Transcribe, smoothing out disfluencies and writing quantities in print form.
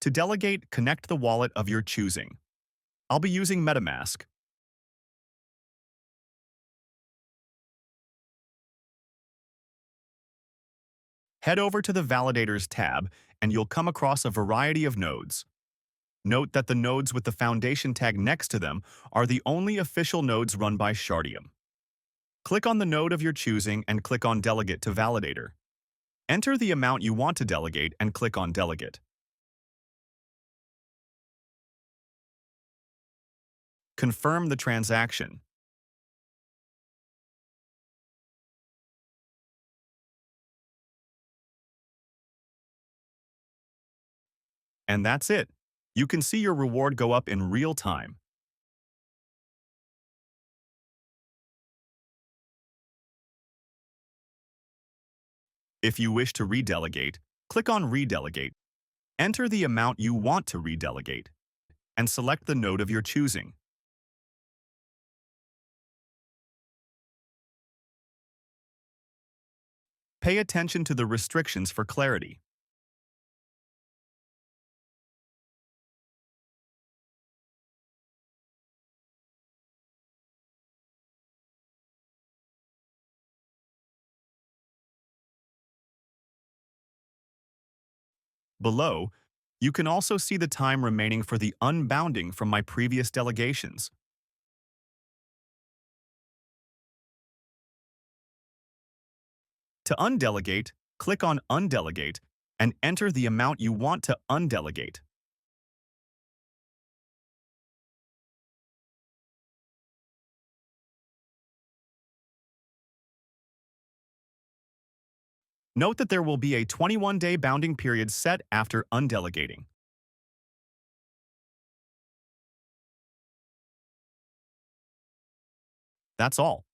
To delegate, connect the wallet of your choosing. I'll be using MetaMask. Head over to the Validators tab, and you'll come across a variety of nodes. Note that the nodes with the foundation tag next to them are the only official nodes run by Shardeum. Click on the node of your choosing and click on Delegate to Validator. Enter the amount you want to delegate and click on Delegate. Confirm the transaction. And that's it. You can see your reward go up in real time. If you wish to redelegate, click on Re-delegate. Enter the amount you want to redelegate, and select the node of your choosing. Pay attention to the restrictions for clarity. Below, you can also see the time remaining for the unbounding from my previous delegations. To undelegate, click on Undelegate and enter the amount you want to undelegate. Note that there will be a 21-day bounding period set after undelegating. That's all.